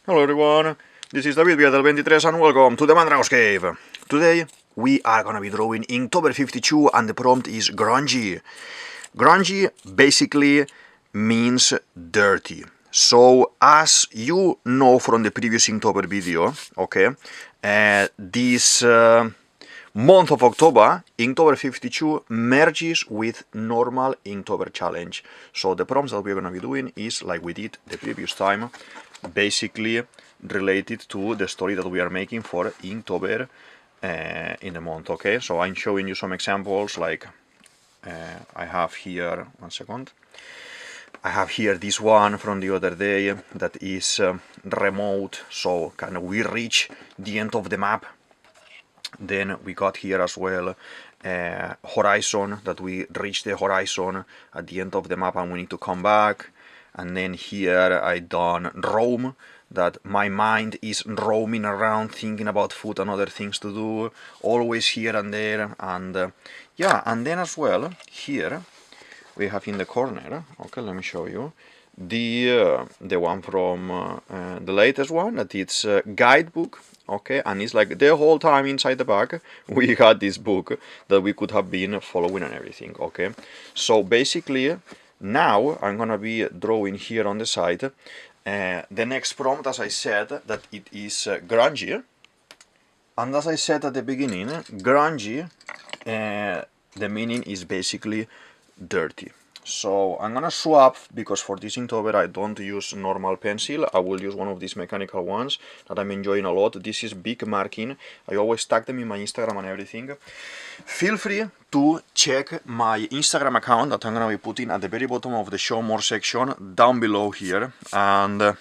Hello everyone, this is DavidViadel23 and welcome to the Mandrago's Cave. Today we are gonna be drawing Inktober 52 and the prompt is Grungy. Grungy basically means dirty. So as you know from the previous Inktober video, okay, this month of October, Inktober 52 merges with normal Inktober challenge. So the prompts that we're gonna be doing is like we did the previous time, basically related to the story that we are making for Inktober in the month, okay? So I'm showing you some examples, like I have here, one second. I have here this one from the other day that is remote, so kind of we reach the end of the map. Then we got here as well horizon, that we reach the horizon at the end of the map and we need to come back. And then here I done roam, that my mind is roaming around thinking about food and other things to do, always here and there. And yeah, and then as well here we have in the corner, okay, let me show you the one from the latest one, that it's a guidebook, okay, and it's like the whole time inside the bag we had this book that we could have been following and everything, okay. So basically now I'm gonna be drawing here on the side the next prompt, as I said, that it is grungy, and as I said at the beginning, grungy, the meaning is basically dirty. So I'm gonna swap, because for this Inktober I don't use normal pencil, I will use one of these mechanical ones that I'm enjoying a lot. This is big marking, I always tag them in my Instagram and everything. Feel free to check my Instagram account that I'm gonna be putting at the very bottom of the show more section down below here. And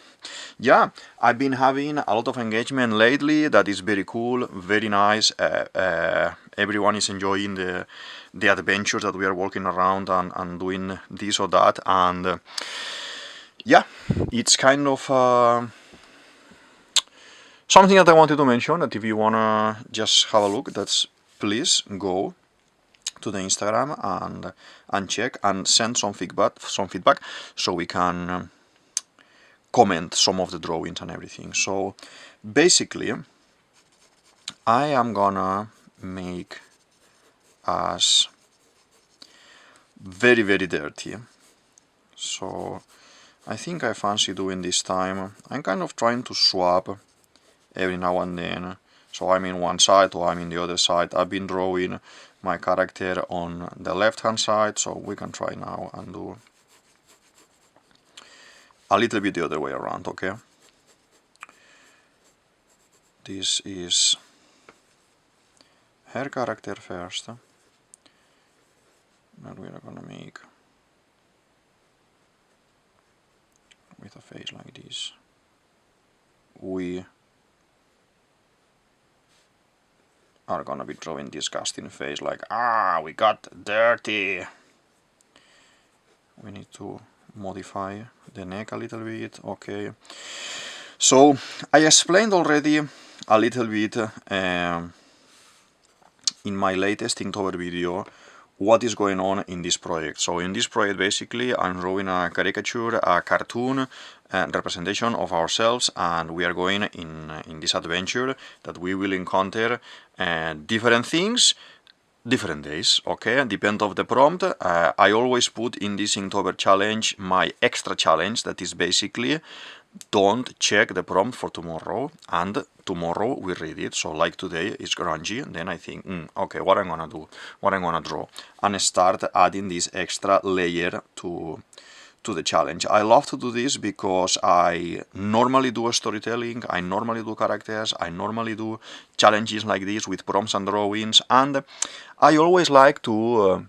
yeah, I've been having a lot of engagement lately, that is very cool, very nice. Everyone is enjoying the adventures that we are walking around and doing this or that, and yeah, it's kind of something that I wanted to mention, that if you wanna just have a look, that's please go to the Instagram and check and send some feedback so we can comment some of the drawings and everything. So basically I am gonna make us very dirty. So I think I fancy doing this time, I'm kind of trying to swap every now and then. So I'm in one side or I'm in the other side. I've been drawing my character on the left hand side, so we can try now and do a little bit the other way around, okay? This is her character first, that we are gonna make with a face like this. We are gonna be drawing disgusting face, like, we got dirty. We need to modify the neck a little bit, okay. So I explained already a little bit in my latest Inktober video what is going on in this project. So in this project basically I'm drawing a caricature, a cartoon representation of ourselves, and we are going in this adventure that we will encounter different things, different days, okay, depend of the prompt. I always put in this Inktober challenge my extra challenge, that is basically don't check the prompt for tomorrow, and tomorrow we read it. So like today is grungy, then I think, okay, what I'm gonna do, what I'm gonna draw, and start adding this extra layer to the challenge. I love to do this because I normally do storytelling, I normally do characters, I normally do challenges like this with prompts and drawings, and I always like to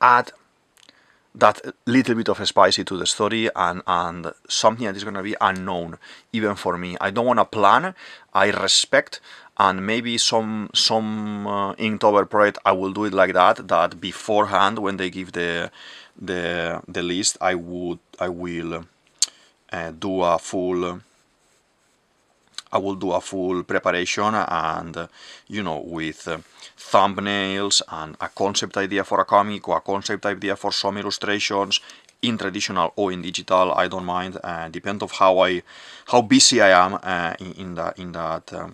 add that little bit of spicy to the story, and something that is going to be unknown even for me. I don't want to plan, I respect, and maybe some Inktober project I will do it like that beforehand, when they give the list, I will do a full preparation, and you know, with thumbnails and a concept idea for a comic or a concept idea for some illustrations, in traditional or in digital, I don't mind. Depends of how busy I am in that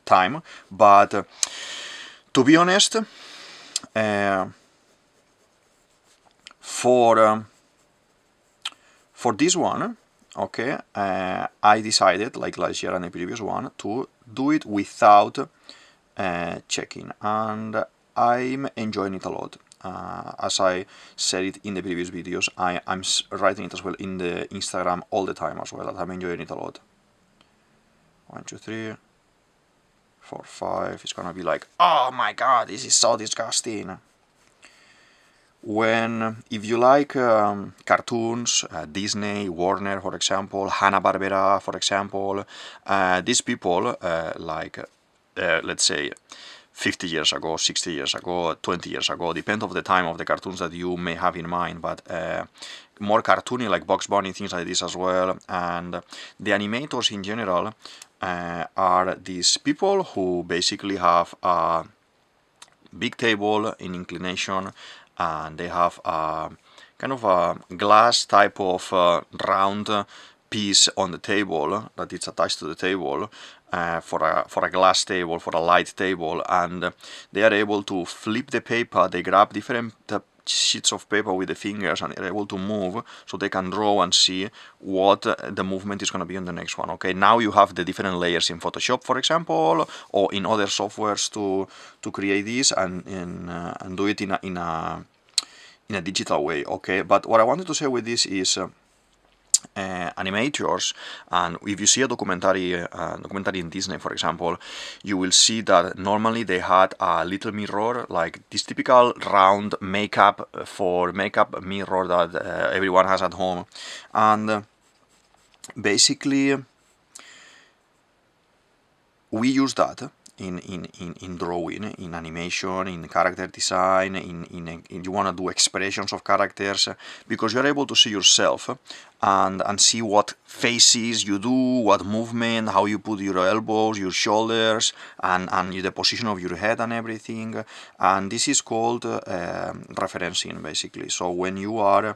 time. But to be honest, for this one, okay, I decided, like last year and the previous one, to do it without checking, and I'm enjoying it a lot. As I said it in the previous videos, I'm writing it as well in the Instagram all the time as well, that I'm enjoying it a lot. 1, 2, 3, 4, 5, it's gonna be like, oh my god, this is so disgusting. If you like cartoons, Disney, Warner, for example, Hanna-Barbera, for example, these people, let's say, 50 years ago, 60 years ago, 20 years ago, depends of the time of the cartoons that you may have in mind, but more cartoony, like Bugs Bunny, things like this as well. And the animators in general are these people who basically have a big table in inclination, and they have a kind of a glass type of round piece on the table that it's attached to the table, for a glass table, for a light table, and they are able to flip the paper. They grab different sheets of paper with the fingers, and they're able to move, so they can draw and see what the movement is going to be on the next one. Okay, now you have the different layers in Photoshop, for example, or in other softwares to create this and do it in a digital way. Okay, but what I wanted to say with this is animators, and if you see a documentary in Disney, for example, you will see that normally they had a little mirror, like this typical round makeup mirror that everyone has at home, and basically we use that in drawing, in animation, in character design, in you want to do expressions of characters, because you're able to see yourself and see what faces you do, what movement, how you put your elbows, your shoulders, and the position of your head and everything. And this is called referencing, basically. So when you are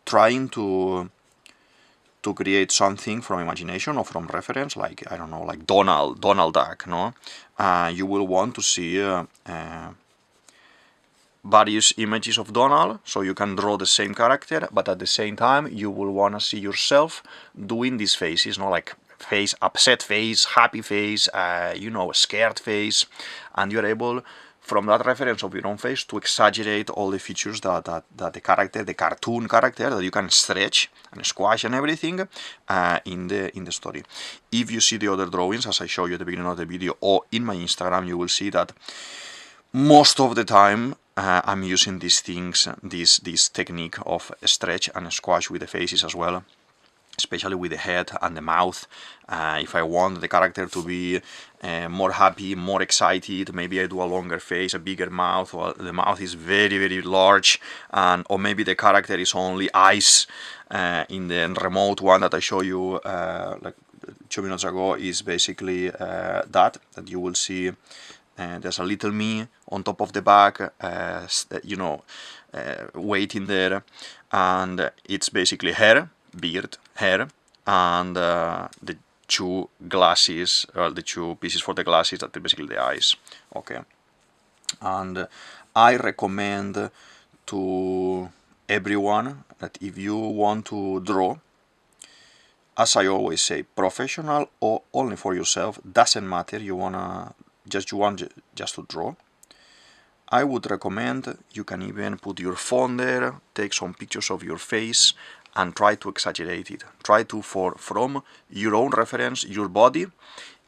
trying to create something from imagination or from reference, like, I don't know, like Donald Duck, no? You will want to see various images of Donald, so you can draw the same character, but at the same time you will want to see yourself doing these faces, no? Like face, upset face, happy face, scared face, and you're able, from that reference of your own face, to exaggerate all the features that the cartoon character, that you can stretch and squash and everything in the story. If you see the other drawings, as I showed you at the beginning of the video, or in my Instagram, you will see that most of the time I'm using these things, this technique of stretch and squash with the faces as well, especially with the head and the mouth. If I want the character to be more happy, more excited, maybe I do a longer face, a bigger mouth, or the mouth is very, very large, or maybe the character is only eyes. In the remote one that I show you like 2 minutes ago is basically that you will see. There's a little me on top of the bag, waiting there, and it's basically hair, beard, hair, and the two glasses, the two pieces for the glasses, that are basically the eyes. Okay, and I recommend to everyone that if you want to draw, as I always say, professional or only for yourself, doesn't matter, you want just to draw, I would recommend you can even put your phone there, take some pictures of your face, and try to exaggerate it. Try to, from your own reference, your body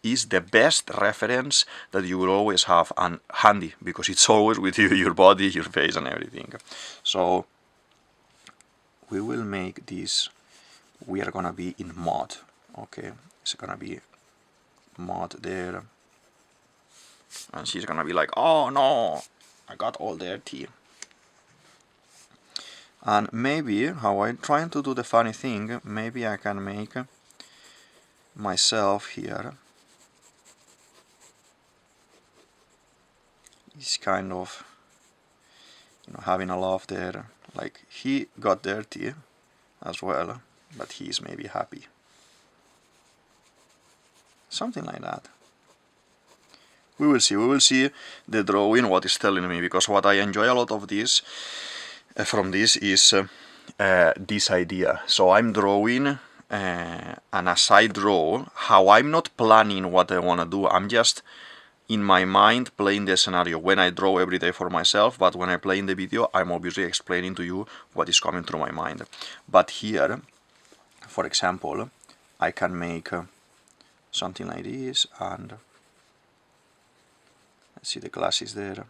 is the best reference that you will always have and handy, because it's always with you, your body, your face, and everything. So we will make this, we are gonna be in mud, okay? It's gonna be mud there. And she's gonna be like, oh no, I got all dirty. And maybe, how I'm trying to do the funny thing, maybe I can make myself here is kind of, having a laugh there, like he got dirty as well, but he is maybe happy. Something like that. We will see the drawing what is telling me, because what I enjoy a lot of this from this is this idea. So I'm drawing, and as I draw, how I'm not planning what I want to do, I'm just in my mind playing the scenario when I draw every day for myself, but when I play in the video, I'm obviously explaining to you what is coming through my mind. But here, for example, I can make something like this, and let's see, the glass is there.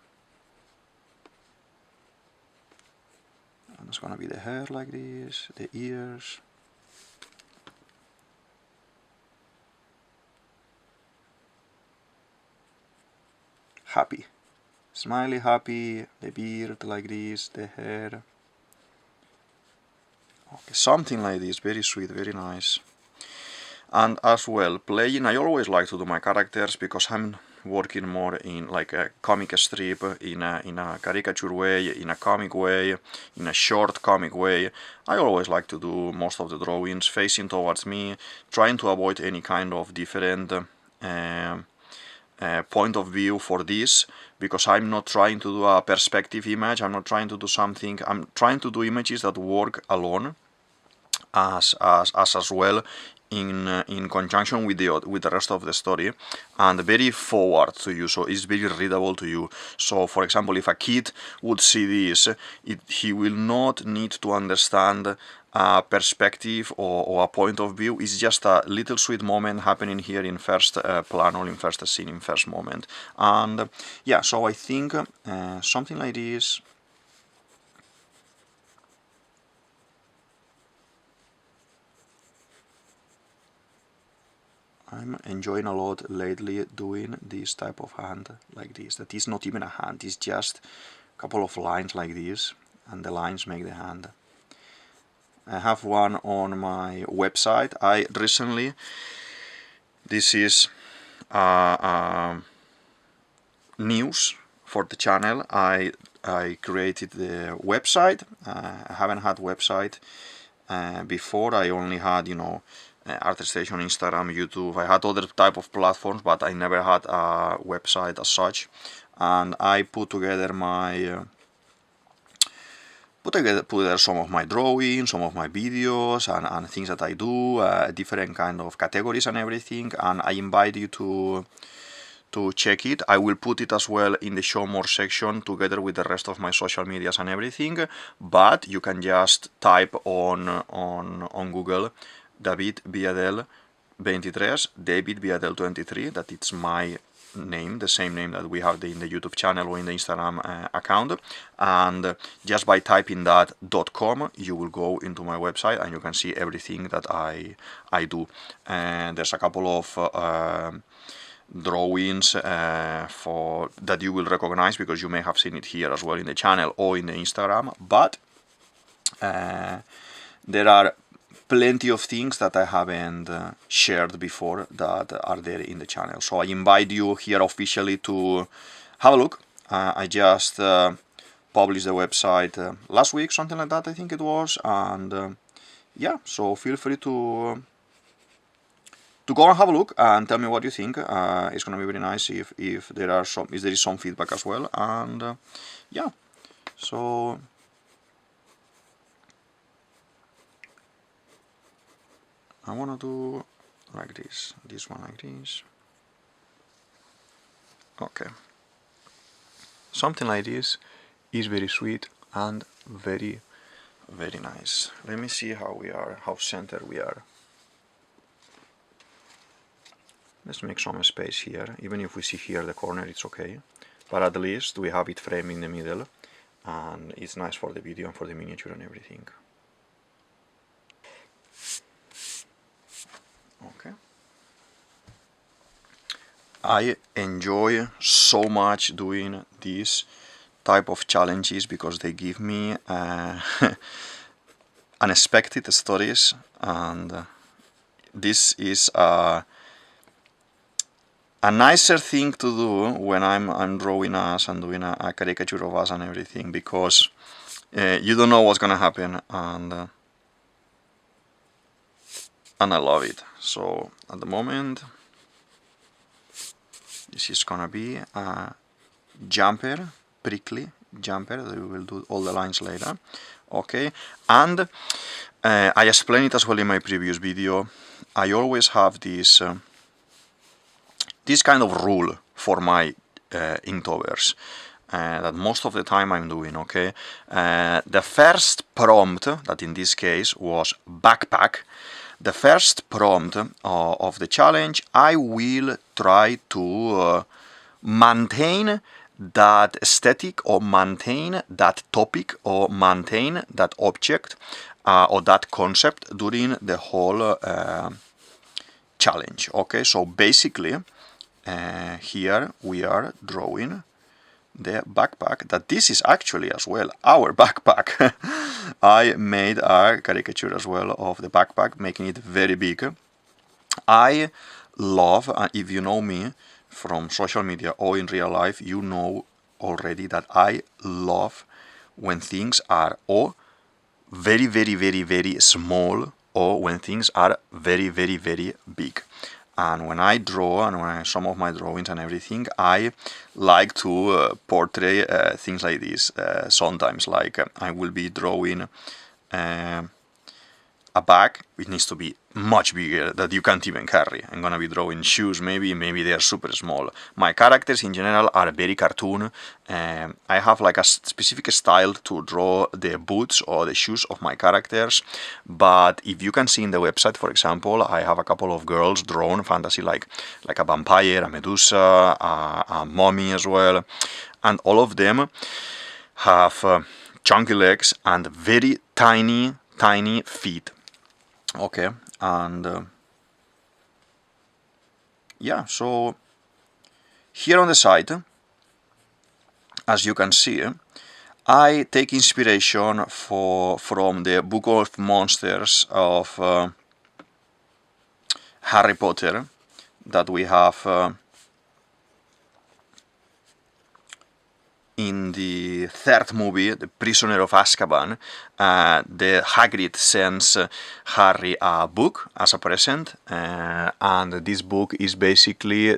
And it's gonna be the hair like this, the ears. Happy. Smiley happy, the beard like this, the hair. Okay, something like this, very sweet, very nice. And as well, playing, I always like to do my characters because I'm working more in like a comic strip, in a caricature way, in a comic way, in a short comic way. I always like to do most of the drawings facing towards me, trying to avoid any kind of different point of view for this, because I'm not trying to do a perspective image, I'm not trying to do something, I'm trying to do images that work alone as well in conjunction with the rest of the story, and very forward to you, so it's very readable to you. So for example, if a kid would see this, he will not need to understand a perspective or a point of view. It's just a little sweet moment happening here in first plan, or in first scene, in first moment. And yeah, so I think something like this. I'm enjoying a lot lately doing this type of hand like this. That is not even a hand, it's just a couple of lines like this, and the lines make the hand. I have one on my website. I recently, this is news for the channel. I created the website. I haven't had website before. I only had, you know, ArtStation, Instagram, YouTube. I had other type of platforms, but I never had a website as such. And I put together my put together some of my drawings, some of my videos, and things that I do, different kind of categories and everything. And I invite you to check it. I will put it as well in the show more section together with the rest of my social medias and everything. But you can just type on Google DavidViadel23, DavidViadel23, that it's my name, the same name that we have in the YouTube channel or in the Instagram account, and just by typing that .com you will go into my website and you can see everything that I do. And there's a couple of drawings for that you will recognize, because you may have seen it here as well in the channel or in the Instagram, but there are plenty of things that I haven't shared before that are there in the channel. So I invite you here officially to have a look. I just published the website last week, something like that, I think it was, and yeah, so feel free to go and have a look and tell me what you think. It's gonna be very nice if there is some feedback as well, and yeah, so I wanna do like this one like this. Okay, something like this is very sweet and very, very nice. Let me see how we are, how centered we are. Let's make some space here. Even if we see here the corner, it's okay, but at least we have it framed in the middle, and it's nice for the video and for the miniature and everything. Okay. I enjoy so much doing these type of challenges because they give me unexpected stories, and this is a nicer thing to do when I'm drawing us and doing a caricature of us and everything, because You don't know what's gonna happen, and I love it. So at the moment, this is gonna be a jumper, prickly jumper. We will do all the lines later. Okay, and I explained it as well in my previous video. I always have this this kind of rule for my Inktovers that most of the time I'm doing. Okay, the first prompt, that in this case was backpack, the first prompt of the challenge, I will try to maintain that aesthetic, or maintain that topic, or maintain that object, or that concept during the whole challenge. Okay, so basically here we are drawing the backpack, that this is actually as well our backpack. I made a caricature as well of the backpack, making it very big. I love, if you know me from social media or in real life, you know already that I love when things are or very, very, very, very small, or when things are very, very, very big. And when I draw, and when some of my drawings and everything, I like to portray things like this. Sometimes, like I will be drawing a bag which needs to be much bigger, that you can't even carry. I'm gonna be drawing shoes, maybe they are super small. My characters in general are very cartoon. I have like a specific style to draw the boots or the shoes of my characters, but if you can see in the website, for example, I have a couple of girls drawn fantasy, like a vampire, a Medusa, a mummy as well, and all of them have chunky legs and very tiny feet. Okay, and yeah, so here on the side, as you can see, I take inspiration from the Book of Monsters of Harry Potter that we have in the third movie, The Prisoner of Azkaban. The Hagrid sends Harry a book as a present, and this book is basically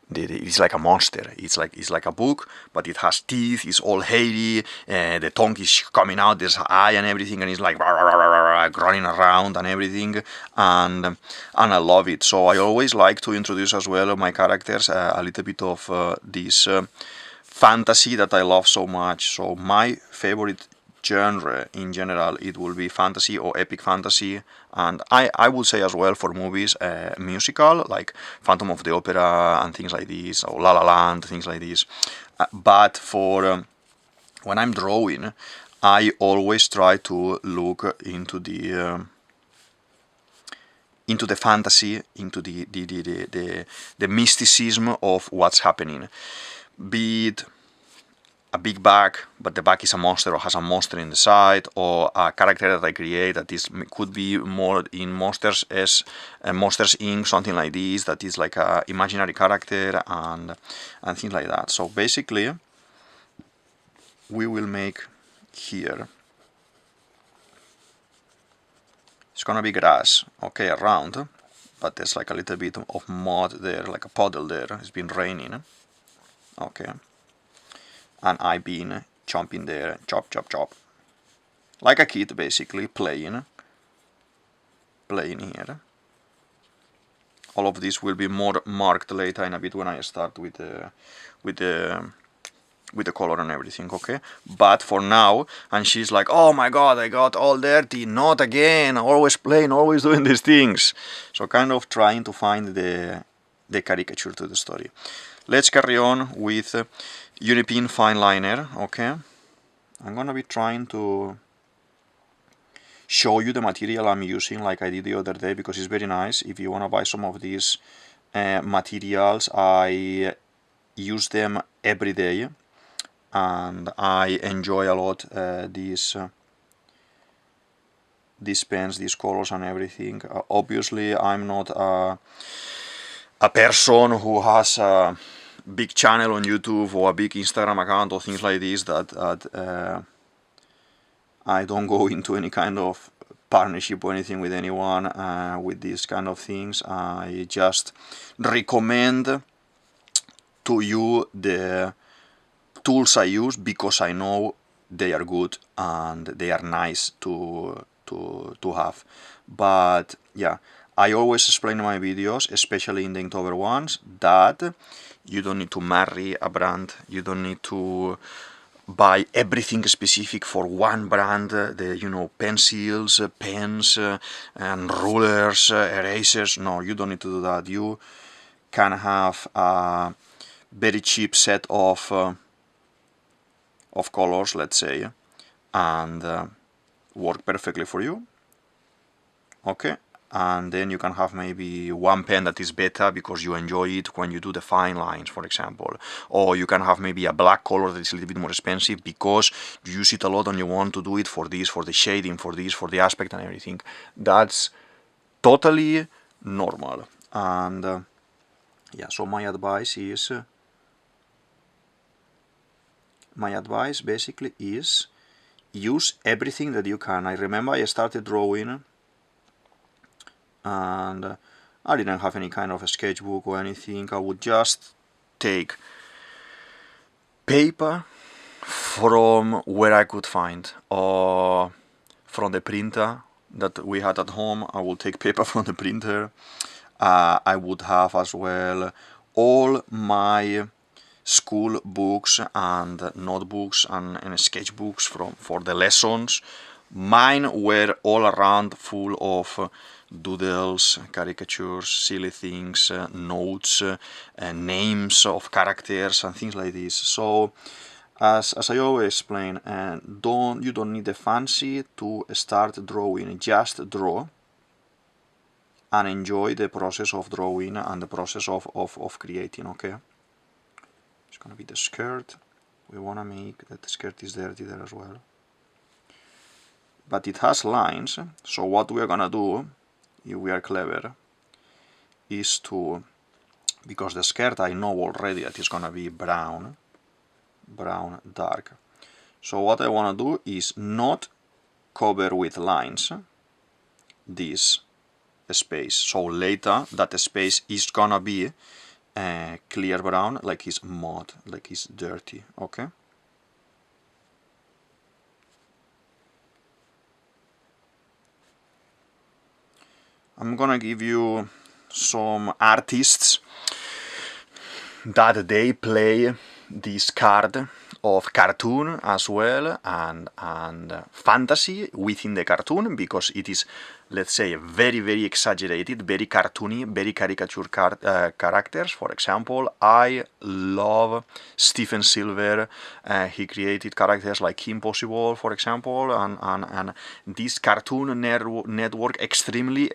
it's like a monster. It's like a book, but it has teeth. It's all hairy. The tongue is coming out. There's an eye and everything, and it's like running around and everything. And I love it. So I always like to introduce as well my characters a little bit of this fantasy that I love so much. So my favorite genre in general, it will be fantasy or epic fantasy, and I would say as well for movies, musical, like Phantom of the Opera and things like this, or La La Land, things like this. But for when I'm drawing, I always try to look into the fantasy, into the mysticism of what's happening. Be it a big bag, but the bag is a monster or has a monster in the side, or a character that I create that could be more in Monsters Inc., something like this, that is like a imaginary character and things like that. So basically, we will make here, it's gonna be grass, okay, around, but there's like a little bit of mud there, like a puddle there. It's been raining, okay. And I've been chomping there, chop, chop, chop. Like a kid, basically, playing here. All of this will be more marked later in a bit when I start with the color and everything, okay? But for now, and she's like, oh my god, I got all dirty, not again, always playing, always doing these things. So kind of trying to find the caricature to the story. Let's carry on with Unipin fine liner, okay? I'm gonna be trying to show you the material I'm using like I did the other day, because it's very nice. If you wanna buy some of these materials, I use them every day, and I enjoy a lot these pens, these colors and everything. Obviously, I'm not a person who has big channel on YouTube or a big Instagram account or things like this, that I don't go into any kind of partnership or anything with anyone with these kind of things. I just recommend to you the tools I use because I know they are good and they are nice to have. But yeah, I always explain in my videos, especially in the Inktober ones, that you don't need to marry a brand, you don't need to buy everything specific for one brand, pencils, pens, and rulers, erasers. No, you don't need to do that. You can have a very cheap set of colors, let's say, and work perfectly for you. Okay, and then you can have maybe one pen that is better because you enjoy it when you do the fine lines, for example, or you can have maybe a black color that is a little bit more expensive because you use it a lot and you want to do it for this, for the shading, for this, for the aspect and everything. That's totally normal. And yeah, so my advice basically is use everything that you can. I remember I started drawing and I didn't have any kind of a sketchbook or anything. I would just take paper from where I could find, or from the printer that we had at home. I would take paper from the printer. I would have as well all my school books and notebooks and sketchbooks for the lessons. Mine were all around full of doodles, caricatures, silly things, notes, names of characters and things like this. So as I always explain, you don't need a fancy to start drawing. Just draw and enjoy the process of drawing and the process of creating. Okay, it's gonna be the skirt. We wanna make that the skirt is dirty there as well, but it has lines. So what we are gonna do, if we are clever, is to, because the skirt I know already that is gonna be brown dark. So what I wanna do is not cover with lines this space. So later that space is gonna be clear brown, like it's mud, like it's dirty. Okay. I'm gonna give you some artists that they play this card of cartoon as well and fantasy within the cartoon, because it is, let's say, very exaggerated, very cartoony, very caricature characters. For example, I love Stephen Silver. He created characters like Kim Possible, for example, and this Cartoon Network extremely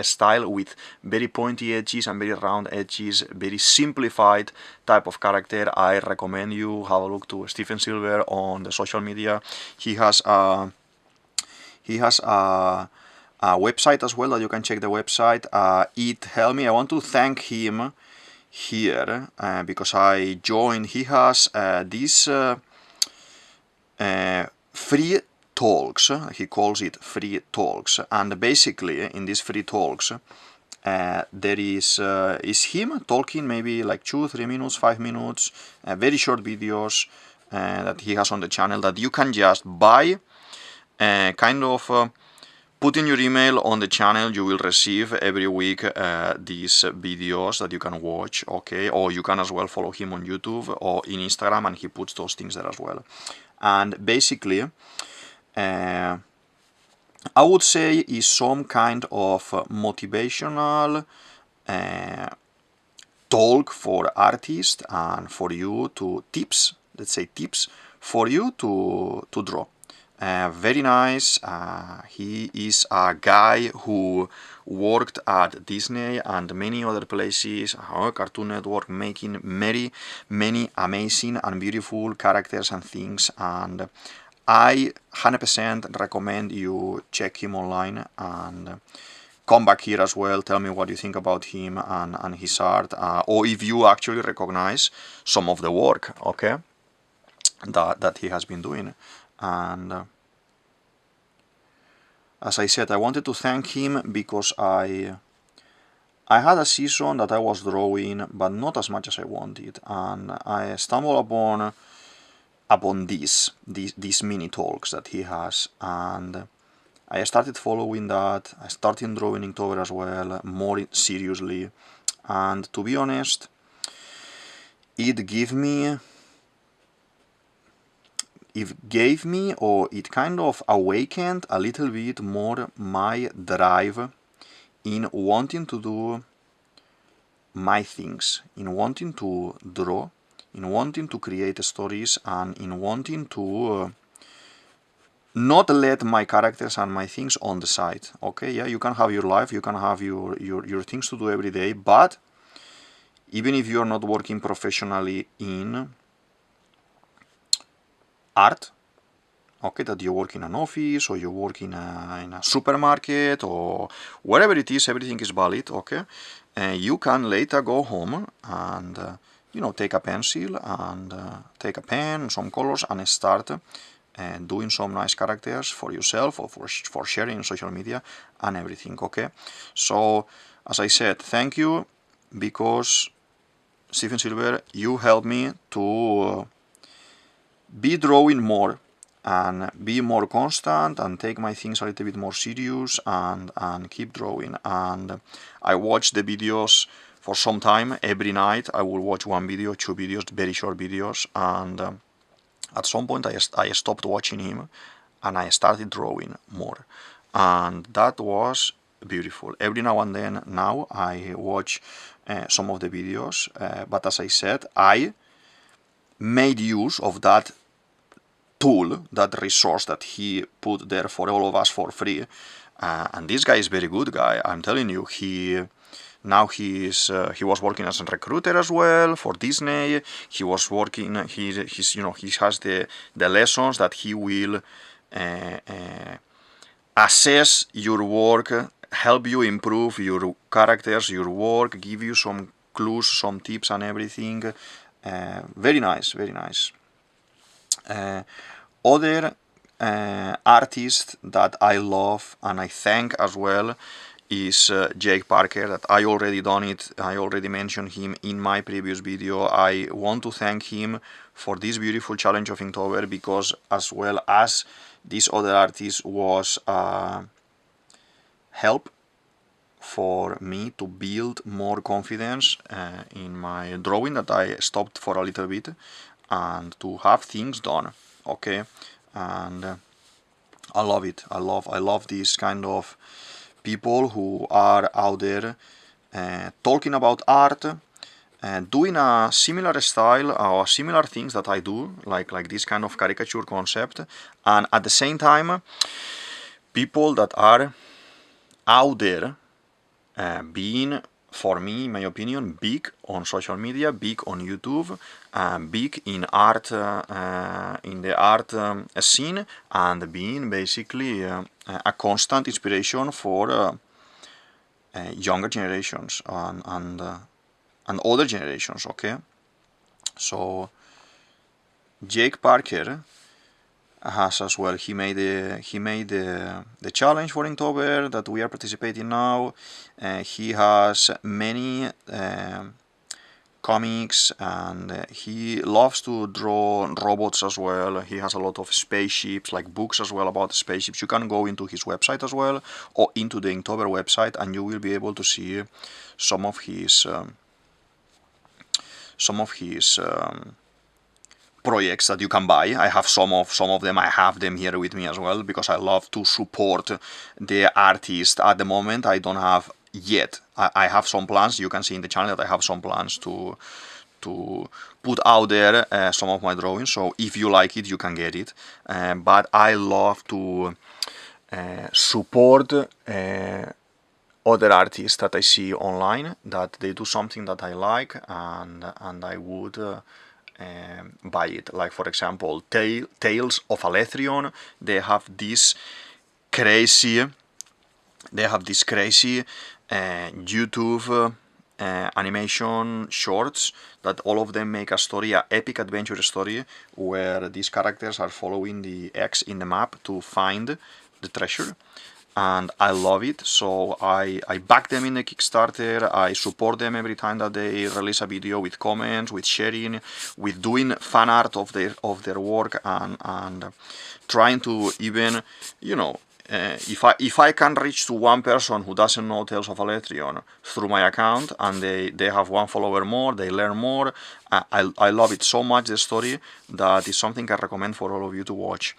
style with very pointy edges and very round edges, very simplified type of character. I recommend you have a look to Stephen Silver on the social media. He has a website as well that you can check the website. It helped me. I want to thank him here because I joined. He has these free talks. He calls it free talks, and basically in these free talks there is him talking maybe like 2-3 minutes, 5 minutes, very short videos that he has on the channel that you can just buy, kind of put in your email on the channel. You will receive every week these videos that you can watch, okay? Or you can as well follow him on YouTube or in Instagram, and he puts those things there as well. And basically I would say is some kind of motivational talk for artists and for you to tips, let's say tips for you to draw. Very nice. He is a guy who worked at Disney and many other places, Cartoon Network, making many amazing and beautiful characters and things, and I 100% recommend you check him online and come back here as well, tell me what you think about him and his art, or if you actually recognize some of the work, okay, that he has been doing. And as I said, I wanted to thank him because I had a season that I was drawing, but not as much as I wanted, and I stumbled upon these mini talks that he has, and I started following that. I started drawing Inktober as well, more seriously, and to be honest, it gave me, or it kind of awakened a little bit more my drive in wanting to do my things, in wanting to draw, in wanting to create stories, and in wanting to not let my characters and my things on the side. Okay, yeah, you can have your life, you can have your things to do every day, but even if you're not working professionally in art, okay, that you work in an office or you work in a supermarket or wherever it is, everything is valid, okay, and you can later go home and you know, take a pencil and take a pen, some colors, and start doing some nice characters for yourself or for sharing on social media and everything, okay. So as I said, thank you, because Stephen Silver, you helped me to be drawing more and be more constant and take my things a little bit more serious and keep drawing. And I watch the videos for some time. Every night I will watch one video, 2 videos, very short videos, and at some point I stopped watching him and I started drawing more, and that was beautiful. Every now and then now I watch some of the videos, but as I said, I made use of that tool, that resource that he put there for all of us for free, and this guy is very good guy, I'm telling you. He was working as a recruiter as well for Disney. He was working, he has the lessons that he will assess your work, help you improve your characters, your work, give you some clues, some tips and everything. Very nice, very nice. Other artist that I love and I thank as well is Jake Parker, that I already mentioned him in my previous video. I want to thank him for this beautiful challenge of Inktober, because as well as this other artist was help for me to build more confidence in my drawing, that I stopped for a little bit, and to have things done, okay. And I love it. I love this kind of people who are out there talking about art, doing a similar style or similar things that I do, like this kind of caricature concept, and at the same time people that are out there being, for me, in my opinion, big on social media, big on YouTube, big in art, in the art scene, and being basically a constant inspiration for younger generations and older generations, okay? So Jake Parker has as well, he made the challenge for Inktober that we are participating now. He has many comics, and he loves to draw robots as well. He has a lot of spaceships, like books as well about spaceships. You can go into his website as well, or into the Inktober website, and you will be able to see some of his projects that you can buy. I have some of them. I have them here with me as well, because I love to support the artist. At the moment I don't have yet. I have some plans. You can see in the channel that I have some plans to put out there some of my drawings, so if you like it you can get it, but I love to support other artists that I see online, that they do something that I like, and I would buy it. Like for example, Tales of Alethrion, they have this crazy they have this crazy YouTube animation shorts that all of them make a story, a epic adventure story, where these characters are following the X in the map to find the treasure. And I love it, so I back them in the Kickstarter. I support them every time that they release a video, with comments, with sharing, with doing fan art of their work, and trying to even, you know, if I can reach to one person who doesn't know Tales of Alectrion through my account, and they have one follower more, they learn more, I love it so much, the story, that is something I recommend for all of you to watch.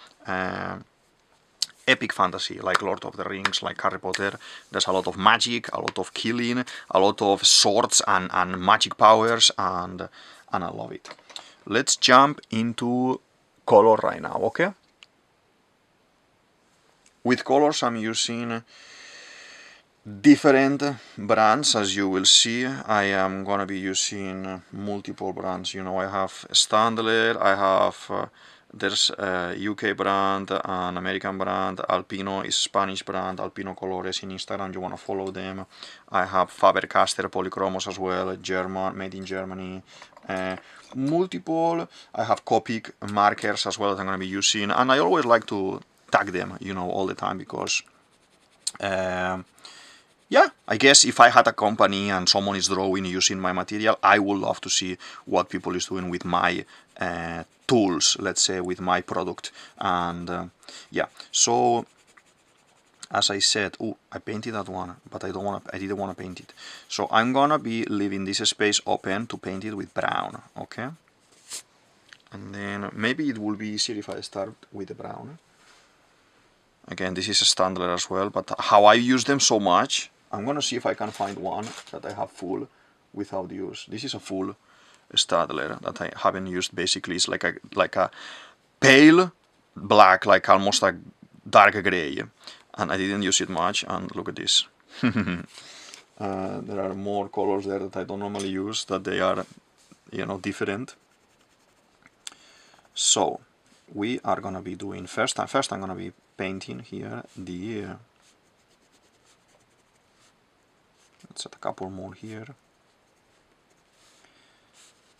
Epic fantasy, like Lord of the Rings, like Harry Potter. There's a lot of magic, a lot of killing, a lot of swords and magic powers, and I love it. Let's jump into color right now, okay? With colors, I'm using different brands, as you will see. I am gonna be using multiple brands. You know, I have Standler, I have there's a UK brand, an American brand, Alpino is Spanish brand, Alpino Colores in Instagram, you wanna follow them. I have Faber-Castell Polychromos as well, German, made in Germany. Multiple, I have Copic markers as well that I'm gonna be using, and I always like to tag them, you know, all the time, because yeah, I guess if I had a company and someone is drawing using my material, I would love to see what people is doing with my tools, let's say, with my product. And yeah, so as I said, oh, I painted that one, but I didn't want to paint it. So I'm gonna be leaving this space open to paint it with brown, okay? And then maybe it will be easier if I start with the brown. Again, this is a Standler as well, but how I use them so much, I'm gonna see if I can find one that I have full without use. This is a full Stadler that I haven't used. Basically, it's like a pale black, like almost a dark gray, and I didn't use it much. And look at this. There are more colors there that I don't normally use, that they are, you know, different. So we are gonna be doing first I'm gonna be painting here the let's set a couple more here.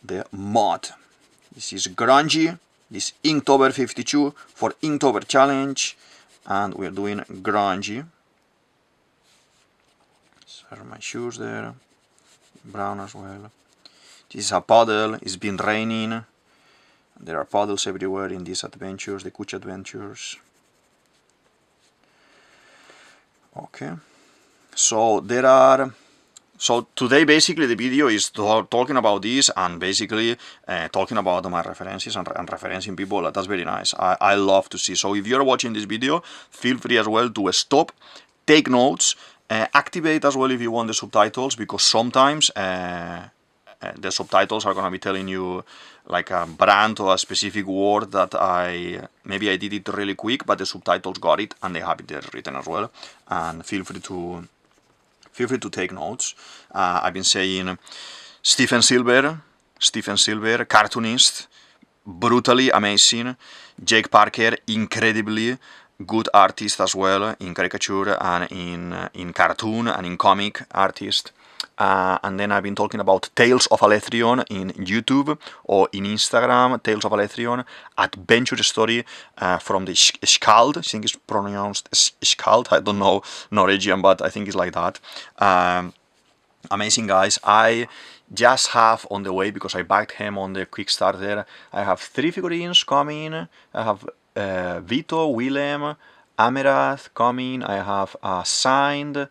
The mod. This is Grungy. This Inktober 52 for Inktober challenge, and we're doing Grungy. So my shoes there, brown as well. This is a puddle. It's been raining. There are puddles everywhere in these adventures, the Kuch adventures. Okay, so so today basically the video is talking about this, and basically talking about my references and referencing people. That's very nice. I love to see. So if you're watching this video, feel free as well to stop, take notes, activate as well if you want the subtitles, because sometimes the subtitles are going to be telling you like a brand or a specific word that maybe I did it really quick, but the subtitles got it and they have it there written as well. And feel free to take notes. I've been saying Stephen Silver, cartoonist, brutally amazing. Jake Parker, incredibly good artist as well, in caricature and in cartoon and in comic artist. And then I've been talking about Tales of Alectrion in YouTube or in Instagram, Tales of Alectrion, adventure story from the Skald. I think it's pronounced Skald. I don't know Norwegian, but I think it's like that. Amazing guys. I just have on the way, because I backed him on the Kickstarter, I have 3 figurines coming. I have Vito, Willem, Amerath coming. I have a signed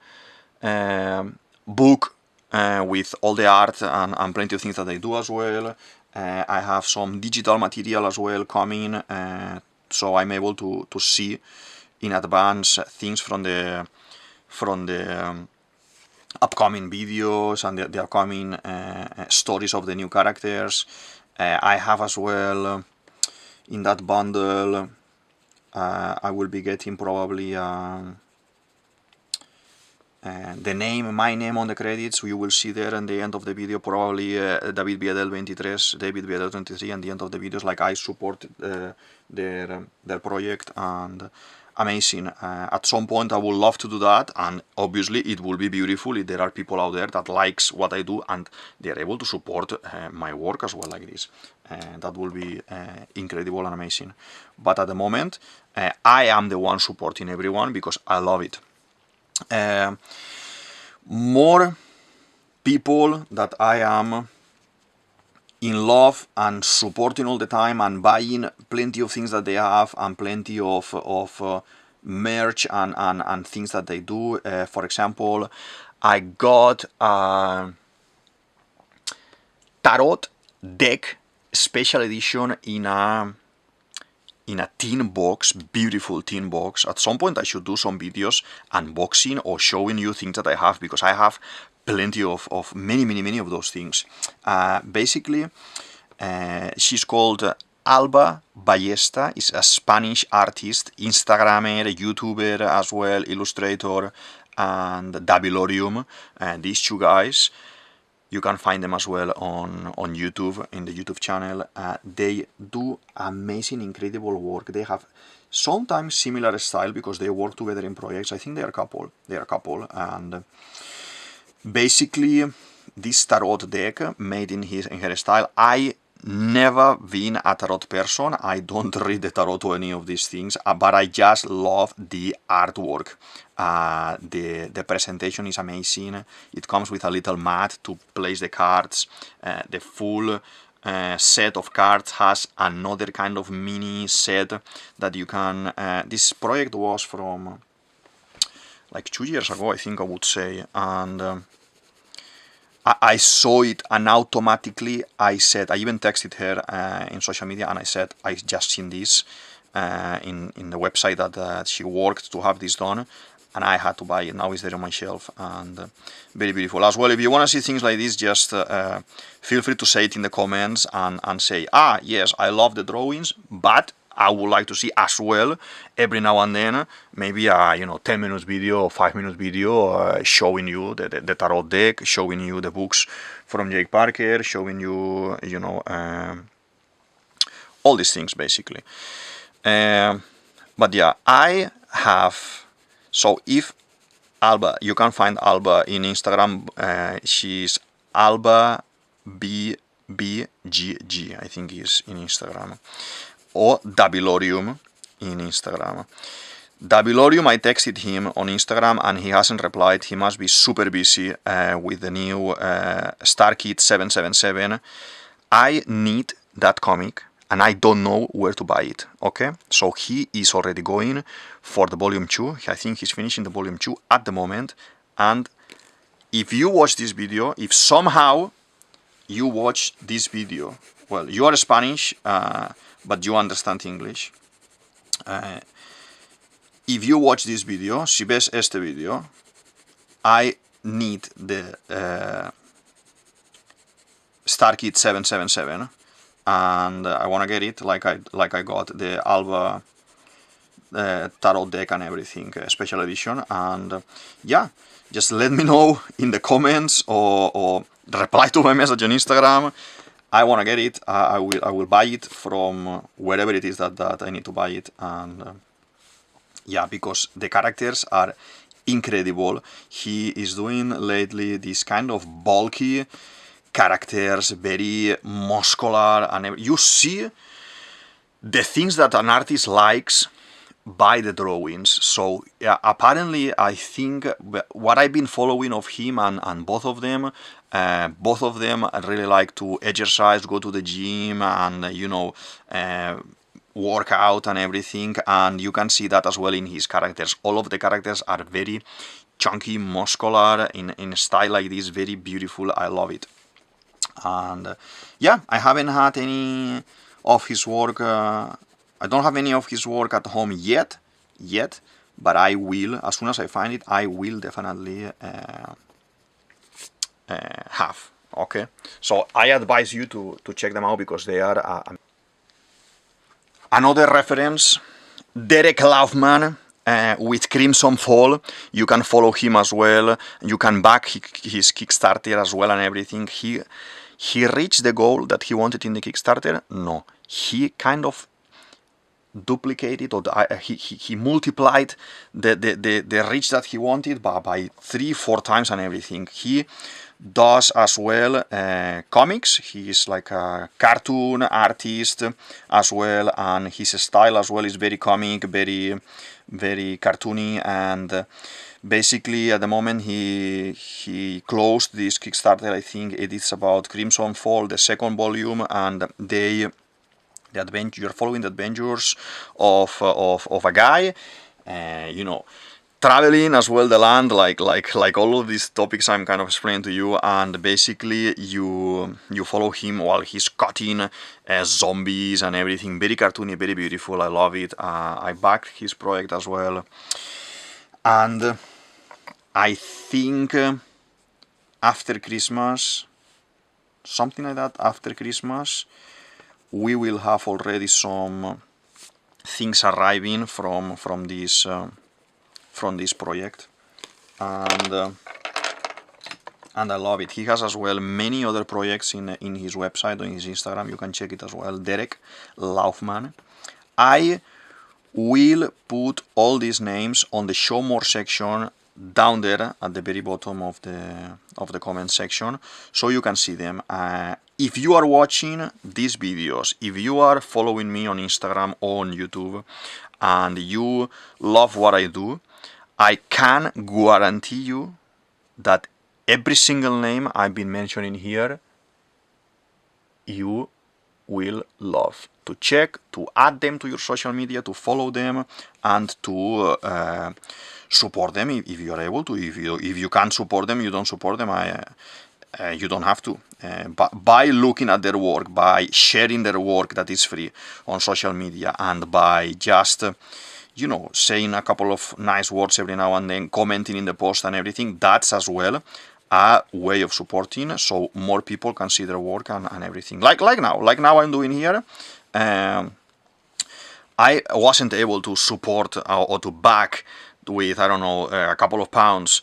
book with all the art and plenty of things that I do as well. I have some digital material as well coming, so I'm able to see in advance things from the upcoming videos and the upcoming stories of the new characters. I have as well in that bundle, I will be getting probably my name on the credits. You will see there in the end of the video probably DavidViadel23, DavidViadel23, and the end of the videos, like I support their project, and amazing. At some point I would love to do that, and obviously it will be beautiful if there are people out there that likes what I do and they're able to support my work as well like this. That will be incredible and amazing. But at the moment, I am the one supporting everyone because I love it. More people that I am in love and supporting all the time and buying plenty of things that they have and plenty of merch and things that they do. For example, I got a tarot deck special edition in a tin box, beautiful tin box. At some point I should do some videos unboxing or showing you things that I have, because I have plenty of many of those things. Basically, she's called Alba Ballesta, is a Spanish artist, Instagrammer, YouTuber as well, illustrator, and Davilorium. These two guys, you can find them as well on YouTube, in the YouTube channel. They do amazing, incredible work. They have sometimes similar style because they work together in projects. I think they are a couple. And basically, this tarot deck made in her style. I never been a tarot person. I don't read the tarot or any of these things, but I just love the artwork. The presentation is amazing. It comes with a little mat to place the cards. The full set of cards has another kind of mini set that you can. This project was from like 2 years ago, I think I would say, and I saw it and automatically I said, I even texted her in social media and I said, I just seen this in the website that she worked to have this done, and I had to buy it. Now it's there on my shelf, and very beautiful as well. If you want to see things like this, just feel free to say it in the comments and say, yes, I love the drawings, but I would like to see as well every now and then maybe a 10 minutes video or 5 minutes video showing you the tarot deck, showing you the books from Jake Parker, showing you all these things basically. But yeah, I have. So if Alba, you can find Alba in Instagram. She's Alba BBGG, I think is in Instagram. Or Davilorium in Instagram. Davilorium, I texted him on Instagram and he hasn't replied. He must be super busy with the new Star Kid 777. I need that comic and I don't know where to buy it, okay? So he is already going for the volume 2. I think he's finishing the volume 2 at the moment. And if you watch this video, if somehow you watch this video, well, you are Spanish, but you understand English. If you watch this video, si ves este video, I need the Star Kid 777, and I want to get it like I got the Alba tarot deck and everything, special edition. And yeah, just let me know in the comments or reply to my message on Instagram. I want to get it. I will buy it from wherever it is that I need to buy it. And yeah, because the characters are incredible. He is doing lately this kind of bulky characters, very muscular, and you see the things that an artist likes by the drawings. So yeah, apparently I think what I've been following of him and both of them really like to exercise, go to the gym, and work out and everything. And you can see that as well in his characters. All of the characters are very chunky, muscular, in a style like this, very beautiful. I love it. And yeah, I haven't had any of his work. I don't have any of his work at home yet, but I will, as soon as I find it, I will definitely have. Okay, so I advise you to check them out because they are another reference. Derek Laufman with Crimson Fall. You can follow him as well. You can back his Kickstarter as well and everything. He reached the goal that he wanted in the Kickstarter. No, he kind of duplicated, or he multiplied the reach that he wanted by 3-4 times and everything. He does as well comics. He is like a cartoon artist as well, and his style as well is very comic, very cartoony. And basically at the moment he closed this Kickstarter. I think it is about Crimson Fall, the second volume, and you're following the adventures of a guy, traveling as well the land, like all of these topics I'm kind of explaining to you, and basically you follow him while he's cutting zombies and everything. Very cartoony, very beautiful. I love it. I backed his project as well, and I think after Christmas, something like that, after Christmas, we will have already some things arriving from this project, and I love it. He has as well many other projects in his website, on his Instagram. You can check it as well. Derek Laufman. I will put all these names on the show more section down there at the very bottom of the comment section, so you can see them. If you are watching these videos, if you are following me on Instagram or on YouTube, and you love what I do, I can guarantee you that every single name I've been mentioning here, you will love to check, to add them to your social media, to follow them, and to support them if you are able to. If you can't support them, you don't support them. You don't have to. But by looking at their work, by sharing their work that is free on social media, and by just saying a couple of nice words every now and then, commenting in the post and everything, that's as well a way of supporting, so more people can see their work and everything. Like now I'm doing here. I wasn't able to support or to back with, I don't know, a couple of pounds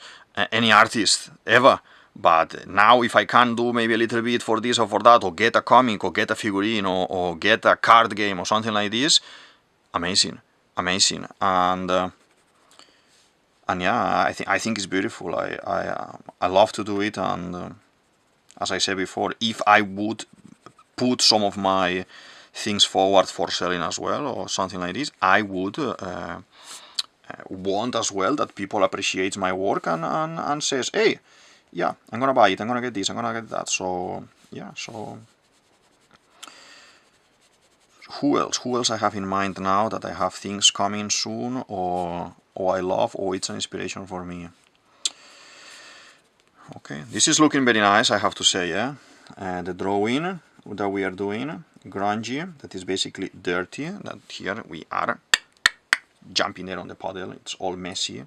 any artist ever. But now if I can do maybe a little bit for this or for that, or get a comic, or get a figurine, or get a card game or something like this, amazing. And yeah, I think it's beautiful. I love to do it, and as I said before, if I would put some of my things forward for selling as well, or something like this, I would want as well that people appreciate my work and says, hey, yeah, I'm gonna buy it, I'm gonna get this, I'm gonna get that. So yeah, so who else I have in mind now that I have things coming soon, or I love, or it's an inspiration for me. Okay, this is looking very nice, I have to say. Yeah, the drawing that we are doing, grungy, that is basically dirty, that here we are jumping there on the puddle, it's all messy.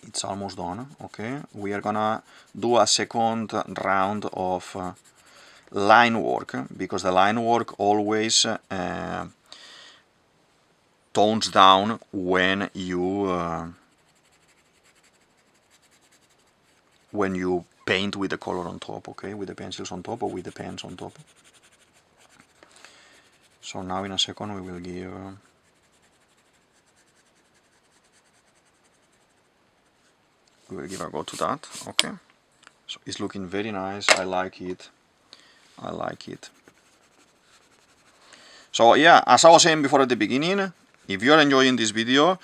It's almost done. Okay, we are gonna do a second round of line work, because the line work always tones down when you paint with the color on top, okay, with the pencils on top, or with the pens on top. So now in a second we will give a go to that. Okay, so it's looking very nice. I like it. So yeah, as I was saying before at the beginning, if you're enjoying this video,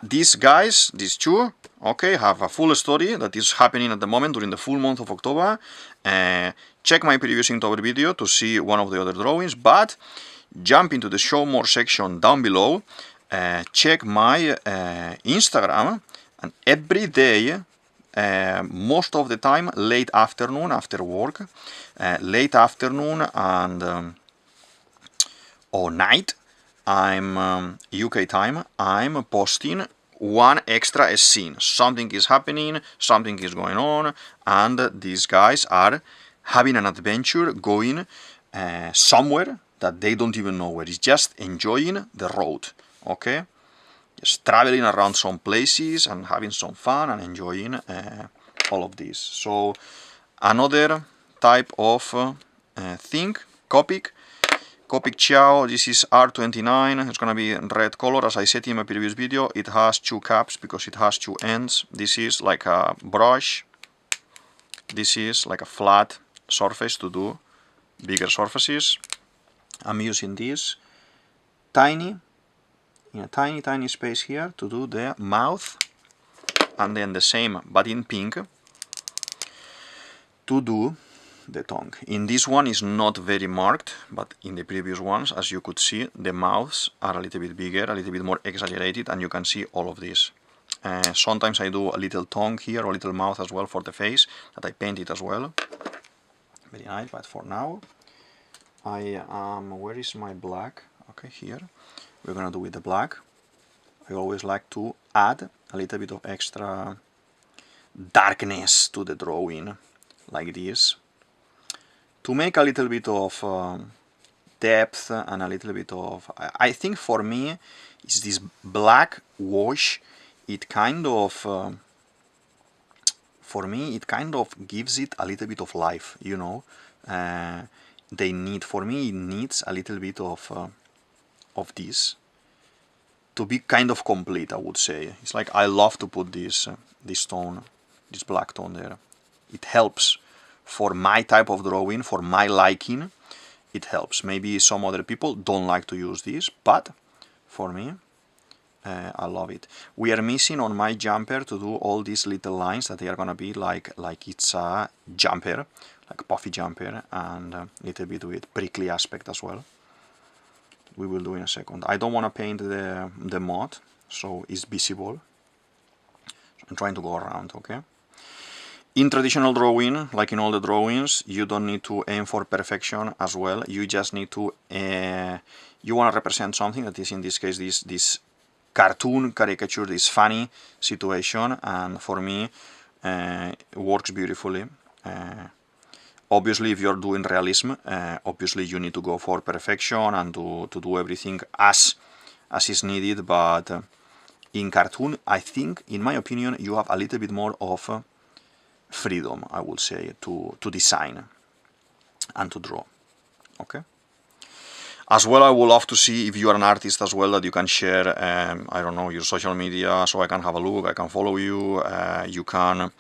these guys, these two, okay, have a full story that is happening at the moment during the full month of October. Check my previous Inktober video to see one of the other drawings, but jump into the show more section down below, check my Instagram, and every day, most of the time late afternoon after work, late afternoon and or night, I'm UK time, I'm posting one extra scene. Something is happening, something is going on, and these guys are having an adventure, going somewhere that they don't even know where. It's just enjoying the road, okay? Just traveling around some places and having some fun and enjoying all of this. So another type of topic Copic Ciao, this is R29, it's gonna be red color. As I said in my previous video, it has two caps because it has two ends. This is like a brush, this is like a flat surface to do bigger surfaces. I'm using this in a tiny space here to do the mouth, and then the same but in pink to do the tongue. In this one is not very marked, but in the previous ones, as you could see, the mouths are a little bit bigger, a little bit more exaggerated, and you can see all of this. Sometimes I do a little tongue here or a little mouth as well for the face, that I paint it as well. Very nice, but for now I am, where is my black? Okay, here. We're gonna do with the black. I always like to add a little bit of extra darkness to the drawing, like this, to make a little bit of depth and a little bit of, I think for me, it's this black wash, it kind of, for me, it kind of gives it a little bit of life, you know. For me, it needs a little bit of this to be kind of complete, I would say. It's like I love to put this tone, this black tone there. It helps for my type of drawing, for my liking. It helps. Maybe some other people don't like to use this, but for me, I love it. We are missing on my jumper to do all these little lines that they are gonna be like it's a jumper, like puffy jumper, and a little bit with prickly aspect as well. We will do in a second. I don't want to paint the mud, so it's visible. So I'm trying to go around, okay? In traditional drawing, like in all the drawings, you don't need to aim for perfection as well. You just need to, you want to represent something that is, in this case, this cartoon caricature, this funny situation, and for me, it works beautifully. Obviously, if you're doing realism, obviously you need to go for perfection and to do everything as is needed, but in cartoon, I think, in my opinion, you have a little bit more of freedom, I would say, to design and to draw, okay? As well, I would love to see if you are an artist as well, that you can share, I don't know, your social media, so I can have a look, I can follow you, you can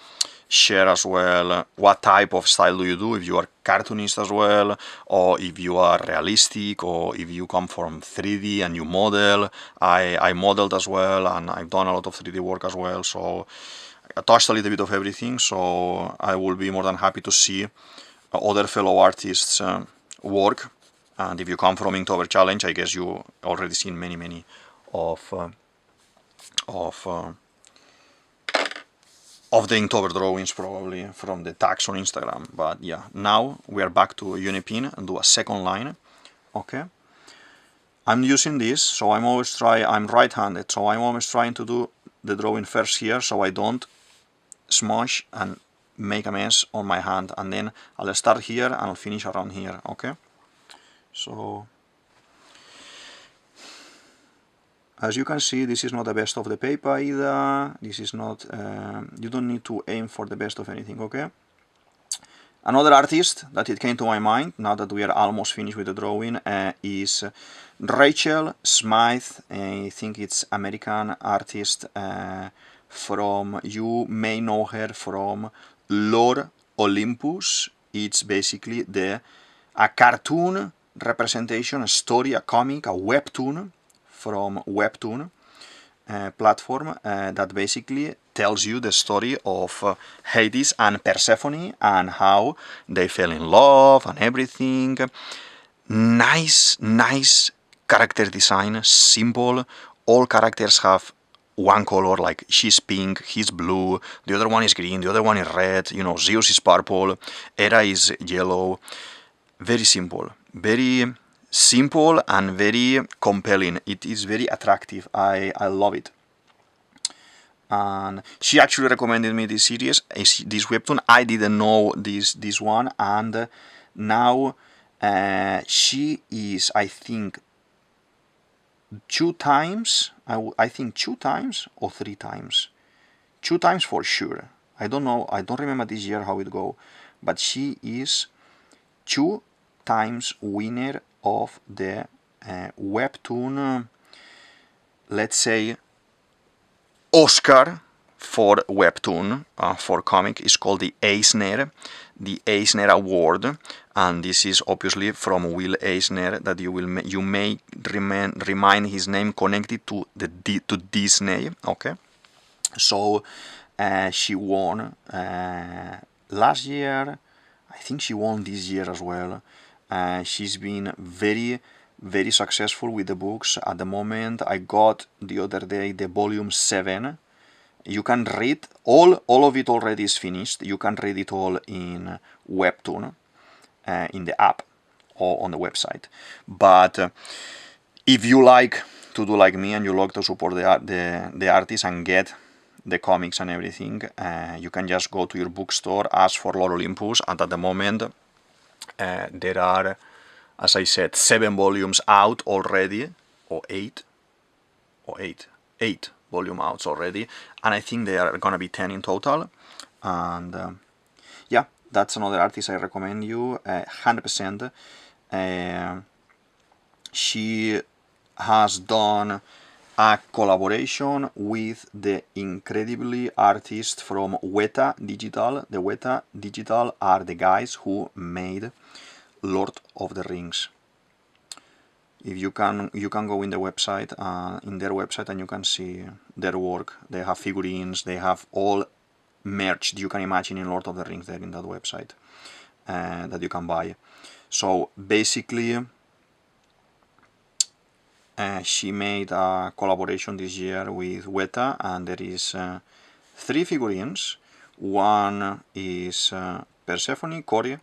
share as well what type of style do you do, if you are cartoonist as well, or if you are realistic, or if you come from 3D and you model. I modeled as well, and I've done a lot of 3D work as well, so I touched a little bit of everything, so I will be more than happy to see other fellow artists' work. And if you come from Inktober Challenge, I guess you already seen many of the Inktober drawings, probably from the tags on Instagram. But yeah, now we are back to Unipin and do a second line. Okay, I'm using this, so I'm right-handed, so I'm always trying to do the drawing first here, so I don't smush and make a mess on my hand, and then I'll start here and I'll finish around here. Okay, so as you can see, this is not the best of the paper either. This is not, you don't need to aim for the best of anything, okay? Another artist that it came to my mind, now that we are almost finished with the drawing, is Rachel Smythe. I think it's American artist from, you may know her from Lore Olympus. It's basically a cartoon representation, a story, a comic, a webtoon, from Webtoon platform that basically tells you the story of Hades and Persephone and how they fell in love and everything. Nice character design, simple. All characters have one color, like she's pink, he's blue, the other one is green, the other one is red, you know, Zeus is purple, Hera is yellow. Very simple, very simple and very compelling. It is very attractive. I love it. And she actually recommended me this series, this webtoon. I didn't know this one, and now she is, I think, two times or three times. 2 times for sure. I don't know, I don't remember this year how it go, but she is 2 times winner of the webtoon, let's say, Oscar for webtoon, for comic, is called the Eisner Award, and this is obviously from Will Eisner, that you may remind his name connected to to Disney. Okay, so she won last year. I think she won this year as well. She's been very successful with the books. At the moment, I got the other day the volume 7. You can read all of it already is finished. You can read it all in webtoon, in the app or on the website. But if you like to do like me and you like to support the artists and get the comics and everything, you can just go to your bookstore, ask for Lord Olympus, and at the moment there are, as I said, 7 volumes out already, or 8 volume outs already, and I think there are gonna be 10 in total. And yeah, that's another artist I recommend you 100%. She has done a collaboration with the incredibly artist from Weta Digital. The Weta Digital are the guys who made Lord of the Rings. If you can go in the website, in their website, and you can see their work. They have figurines, they have all merch you can imagine in Lord of the Rings there in that website that you can buy. So basically, she made a collaboration this year with Weta, and there is 3 figurines. One is Persephone, Corey,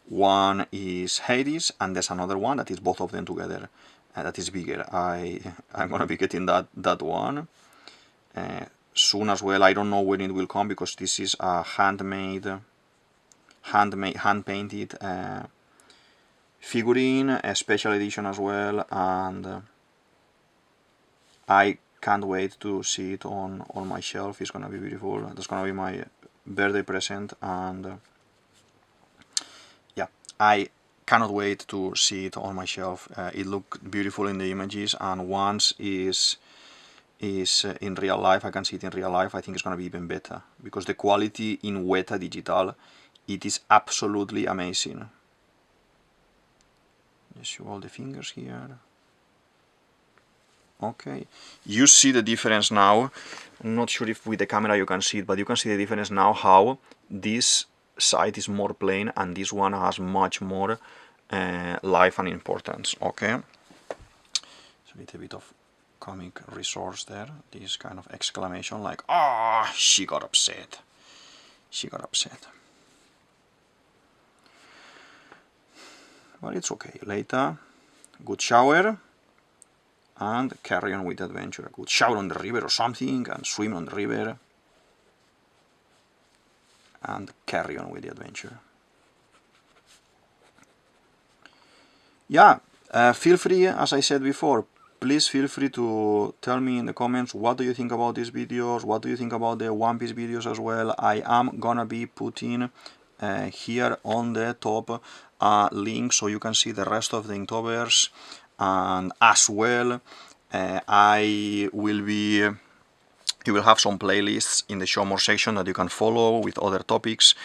one is Hades, and there's another one that is both of them together, that is bigger. I'm gonna be getting that one soon as well. I don't know when it will come, because this is a hand-painted figurine, a special edition as well, and I can't wait to see it on my shelf. It's gonna be beautiful. That's gonna be my birthday present, and yeah, I cannot wait to see it on my shelf. It looked beautiful in the images, and once is in real life, I can see it in real life, I think it's gonna be even better, because the quality in Weta Digital, it is absolutely amazing. Just show all the fingers here. Okay, you see the difference now. I'm not sure if with the camera you can see it, but you can see the difference now, how this side is more plain and this one has much more life and importance. Okay, it's a little bit of comic resource there, this kind of exclamation like, ah, she got upset. But it's okay. Later, good shower and carry on with the adventure. A good shower on the river or something, and swim on the river and carry on with the adventure. Yeah, feel free, as I said before, please feel free to tell me in the comments what do you think about these videos, what do you think about the One Piece videos as well. I am gonna be putting here on the top a link so you can see the rest of the Inktovers, and as well you will have some playlists in the Show More section that you can follow with other topics,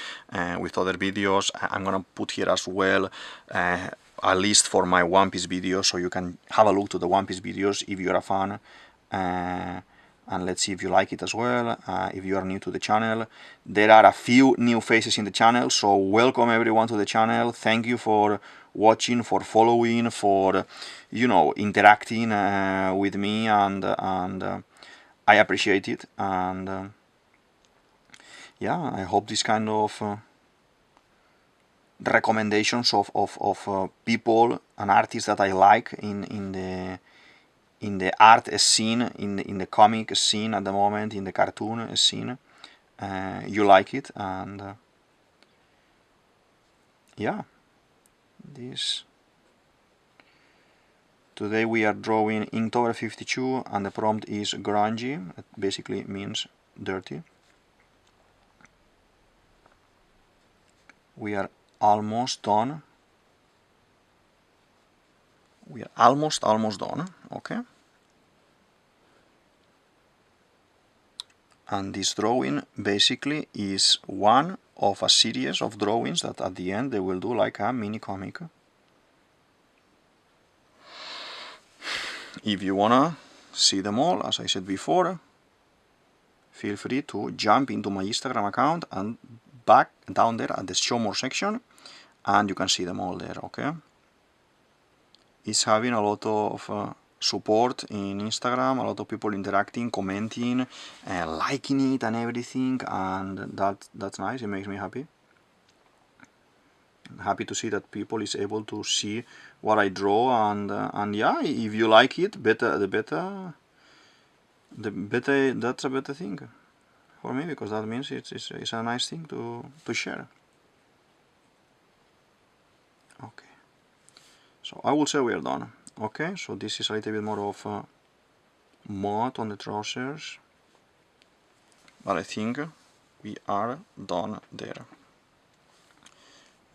with other videos. I'm gonna put here as well a list for my One Piece videos, so you can have a look to the One Piece videos if you're a fan, and let's see if you like it as well. If you are new to the channel, there are a few new faces in the channel, so welcome everyone to the channel. Thank you for watching, for following, for interacting with me, and I appreciate it. And yeah, I hope this kind of recommendations of people and artists that I like in the art scene, in the comic scene at the moment, in the cartoon scene, you like it. And yeah, this today we are drawing Inktober 52, and the prompt is Grungy. It basically means dirty. We are almost done. we are almost done, okay? And this drawing basically is one of a series of drawings that at the end they will do like a mini comic. If you wanna see them all, as I said before, feel free to jump into my Instagram account and back down there at the show more section, and you can see them all there, okay? It's having a lot of support in Instagram, a lot of people interacting, commenting, liking it and everything, and that's nice. It makes me happy. I'm happy to see that people is able to see what I draw, and yeah, if you like it, that's a better thing for me, because that means it's a nice thing to share. Okay, so I will say we are done. Okay, so this is a little bit more of mud on the trousers, but I think we are done there.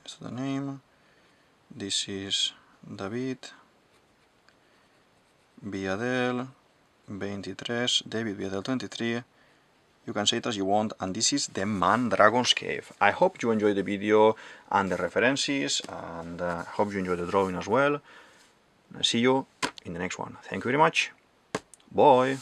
That's the name. This is DavidViadel23, DavidViadel23. You can say it as you want, and this is the Man Dragon's Cave. I hope you enjoyed the video and the references, and I hope you enjoyed the drawing as well. See you in the next one. Thank you very much. Bye.